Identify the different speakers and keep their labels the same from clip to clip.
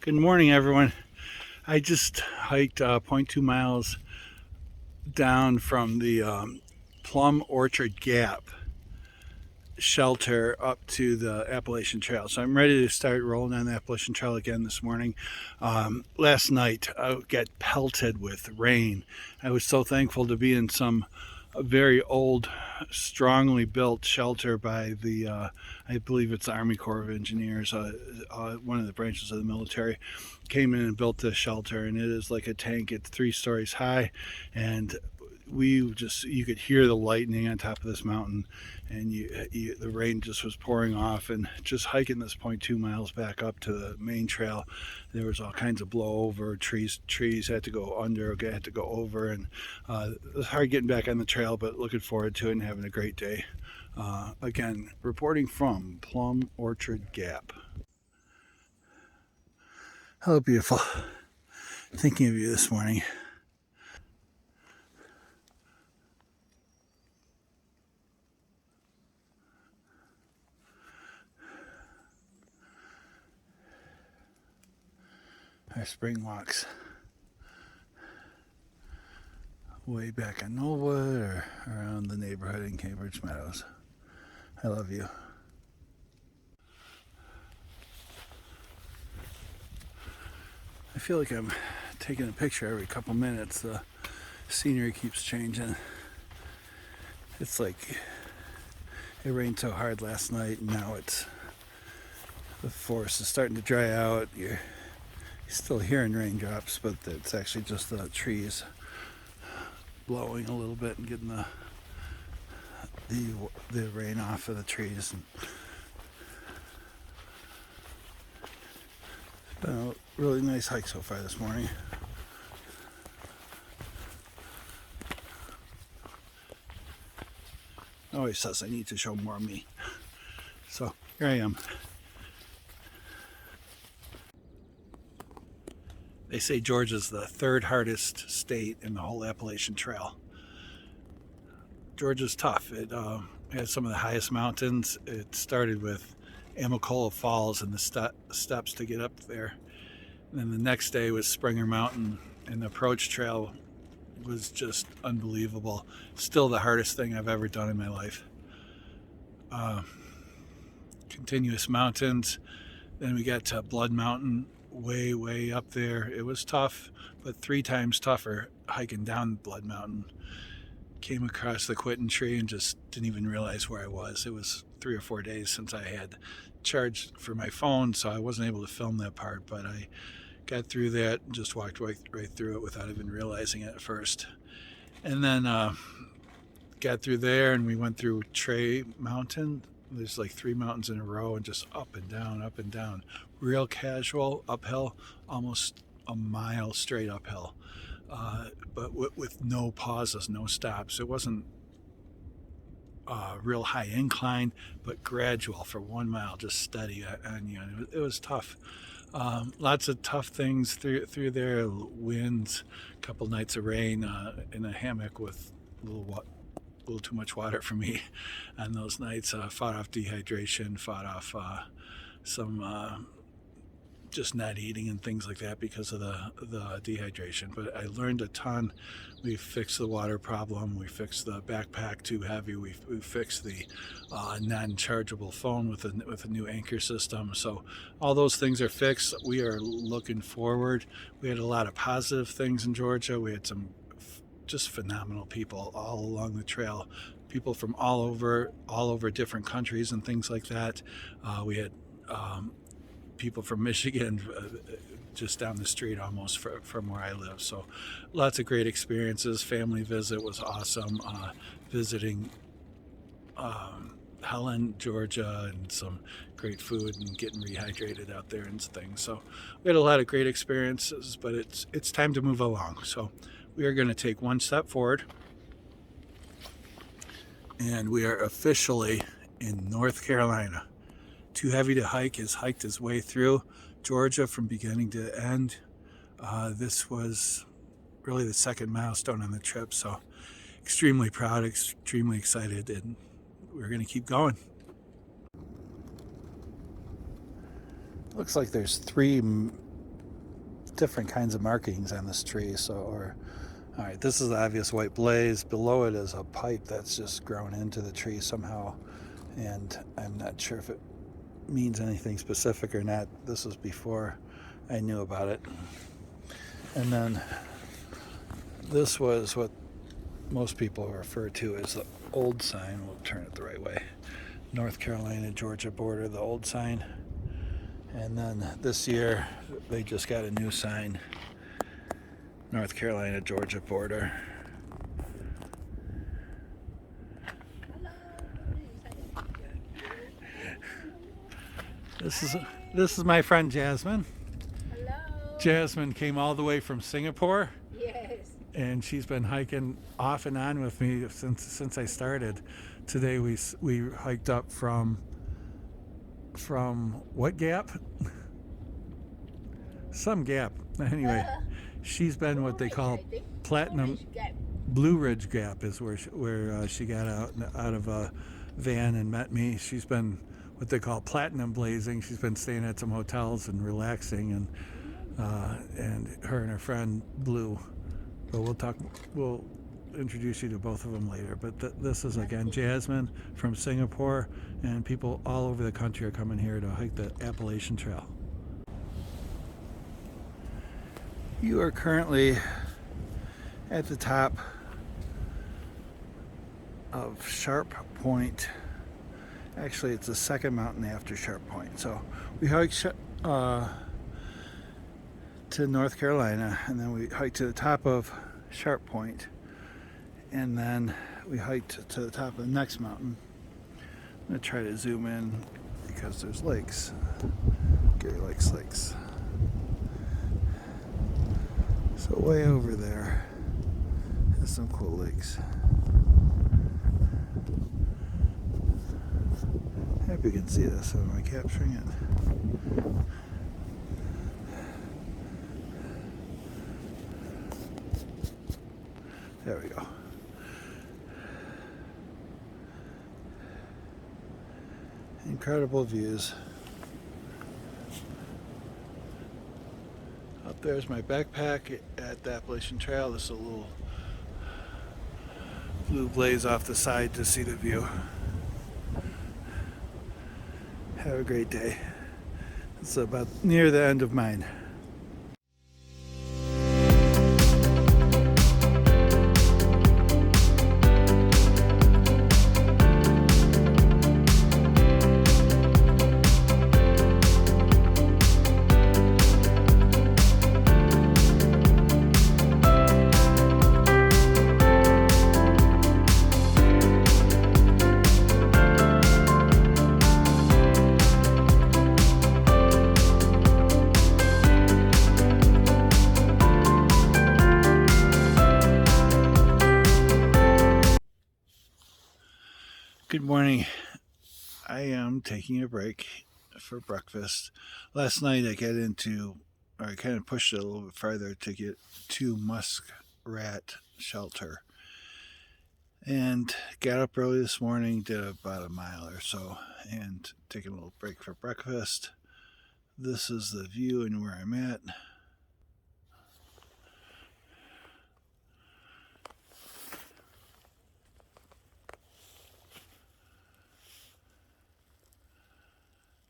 Speaker 1: Good morning, everyone. I just hiked zero point 0.2 miles down from the Plum Orchard Gap shelter up to the Appalachian Trail. So I'm ready to start rolling on the Appalachian Trail again this morning. Last night I got pelted with rain. I was so thankful to be in some very old, strongly built shelter by I believe it's the Army Corps of Engineers, one of the branches of the military, came in and built this shelter, and it is like a tank. It's 3 stories high, and you could hear the lightning on top of this mountain, and the rain just was pouring off, and just hiking this 0.2 miles back up to the main trail, there was all kinds of blowover. Trees had to go under, had to go over, and it was hard getting back on the trail, but looking forward to it and having a great day. Again, reporting from Plum Orchard Gap. Hello, beautiful. Thinking of you this morning. Our spring walks way back in Knollwood or around the neighborhood in Cambridge Meadows. I love you. I feel like I'm taking a picture every couple minutes. The scenery keeps changing. It's like it rained so hard last night, and now the forest is starting to dry out. You're still hearing raindrops, but it's actually just the trees blowing a little bit and getting the rain off of the trees. And it's been a really nice hike so far this morning. Always says I need to show more of me. So here I am. They say Georgia's the third hardest state in the whole Appalachian Trail. Georgia's tough. It has some of the highest mountains. It started with Amacola Falls and the steps to get up there. And then the next day was Springer Mountain, and the approach trail was just unbelievable. Still the hardest thing I've ever done in my life. Continuous mountains. Then we got to Blood Mountain, way up there. It was tough, but 3 times tougher hiking down Blood Mountain. Came across the Quitting Tree and just didn't even realize where I was. It was 3 or 4 days since I had charged for my phone, so I wasn't able to film that part, but I got through that and just walked right through it without even realizing it at first. And then got through there, and we went through Trey Mountain. There's like 3 mountains in a row, and just up and down. Real casual uphill, almost a mile straight uphill, but with no pauses, no stops. It wasn't real high incline, but gradual for 1 mile, just steady on you. It was tough. Lots of tough things through there. Winds, a couple nights of rain, in a hammock with a little too much water for me on those nights. Fought off dehydration, fought off some just not eating and things like that because of the dehydration. But I learned a ton. We fixed the water problem. We fixed the backpack too heavy. We fixed the non-chargeable phone with a new anchor system. So all those things are fixed. We are looking forward. We had a lot of positive things in Georgia. We had some just phenomenal people all along the trail. People from all over different countries and things like that. We had people from Michigan, just down the street almost from where I live. So lots of great experiences. Family visit was awesome. Visiting Helen, Georgia, and some great food and getting rehydrated out there and things. So we had a lot of great experiences, but it's time to move along. So we are going to take one step forward, and we are officially in North Carolina. Too Heavy to Hike has hiked his way through Georgia from beginning to end. This was really the second milestone on the trip, so extremely proud, extremely excited, and we're going to keep going. Looks like there's 3 different kinds of markings on this tree. All right, this is the obvious white blaze. Below it is a pipe that's just grown into the tree somehow, and I'm not sure if it means anything specific or not. This was before I knew about it. And then this was what most people refer to as the old sign. We'll turn it the right way. North Carolina, Georgia border, the old sign. And then this year they just got a new sign. North Carolina, Georgia border. This is my friend Jasmine.
Speaker 2: Hello.
Speaker 1: Jasmine came all the way from Singapore.
Speaker 2: Yes.
Speaker 1: And she's been hiking off and on with me since I started. Today we hiked up from what gap? Some gap. Anyway, she's been what they call platinum. Blue Ridge Gap is where she got out of a van and met me. She's been what they call platinum blazing. She's been staying at some hotels and relaxing, and her and her friend Blue. But we'll introduce you to both of them later. But this is again Jasmine from Singapore, and people all over the country are coming here to hike the Appalachian Trail. You are currently at the top of Sharp Point. Actually, it's the second mountain after Sharp Point. So we hiked to North Carolina, and then we hiked to the top of Sharp Point, and then we hiked to the top of the next mountain. I'm going to try to zoom in because there's lakes. Gary likes lakes. So way over there is some cool lakes. I hope you can see this. Am I capturing it? There we go. Incredible views. Up there's my backpack at the Appalachian Trail. This is a little blue blaze off the side to see the view. Have a great day. It's about near the end of mine. Good morning. I am taking a break for breakfast. Last night I kind of pushed it a little bit farther to get to muskrat shelter. And got up early this morning, did about a mile or so, and taking a little break for breakfast. This is the view and where I'm at.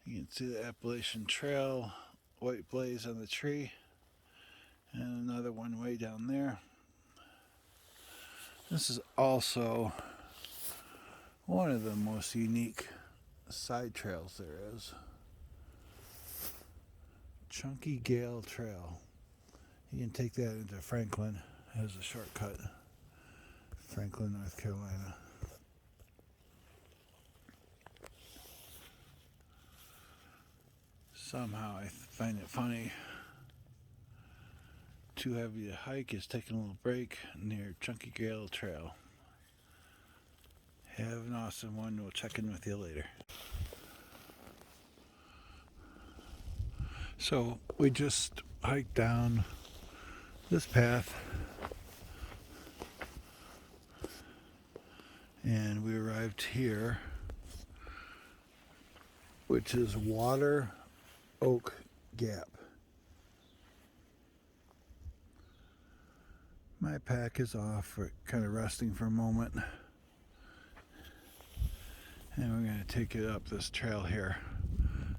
Speaker 1: You can see the Appalachian Trail, white blaze on the tree, and another one way down there. This is also one of the most unique side trails there is. Chunky Gale Trail. You can take that into Franklin as a shortcut. Franklin, North Carolina. Somehow I find it funny. Too heavy to hike is taking a little break near Chunky Gale Trail. Have an awesome one. We'll check in with you later. So we just hiked down this path and we arrived here, which is Water Oak Gap. My pack is off. We're kind of resting for a moment. And we're going to take it up this trail here.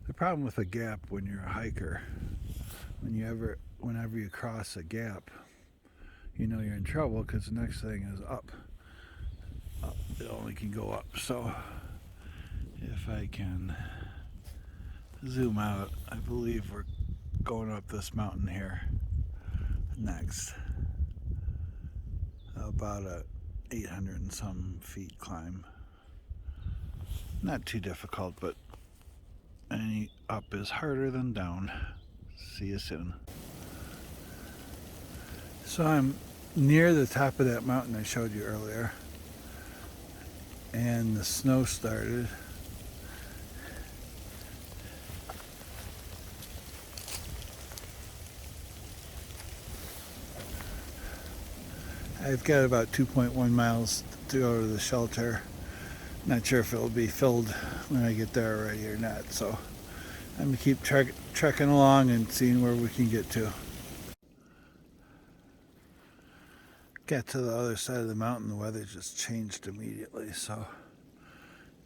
Speaker 1: The problem with a gap when you're a hiker, whenever you cross a gap, you know you're in trouble because the next thing is up. It only can go up. So if I can zoom out, I believe we're going up this mountain here next. About a 800 and some feet climb. Not too difficult, but any up is harder than down. See you soon. So I'm near the top of that mountain I showed you earlier, and the snow started. I've got about 2.1 miles to go to the shelter. Not sure if it'll be filled when I get there already or not, so I'm going to keep trekking along and seeing where we can get to. Got to the other side of the mountain, the weather just changed immediately, so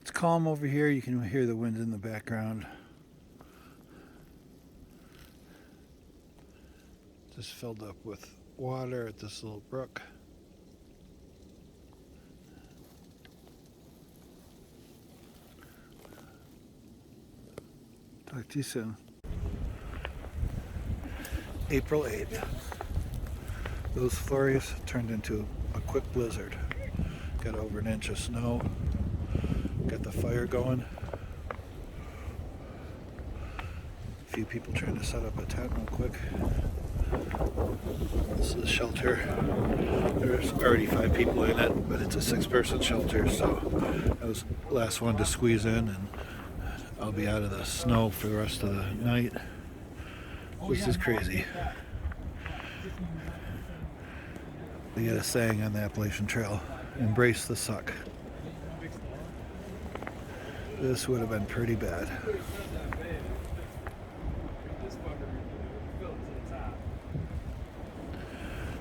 Speaker 1: it's calm over here. You can hear the wind in the background. Just filled up with water at this little brook. Talk to you soon. April 8th. Those flurries turned into a quick blizzard. Got over an inch of snow. Got the fire going. A few people trying to set up a tent real quick. This is a shelter. There's already 5 people in it, but it's a 6-person shelter, so I was the last one to squeeze in, and I'll be out of the snow for the rest of the night. This is crazy. They got a saying on the Appalachian Trail, embrace the suck. This would have been pretty bad.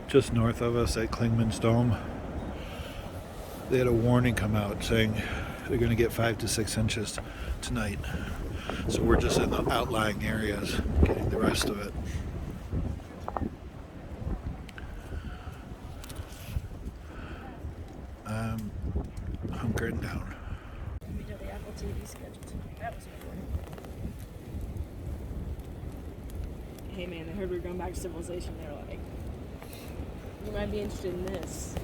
Speaker 1: Just north of us at Klingman's Dome, they had a warning come out saying they're going to get 5 to 6 inches tonight. So we're just in the outlying areas getting the rest of it. I'm hunkering down.
Speaker 2: We did the Apple TV schedule tonight. That was important. Hey man, I heard we were going back to civilization. They were like, you might be interested in this.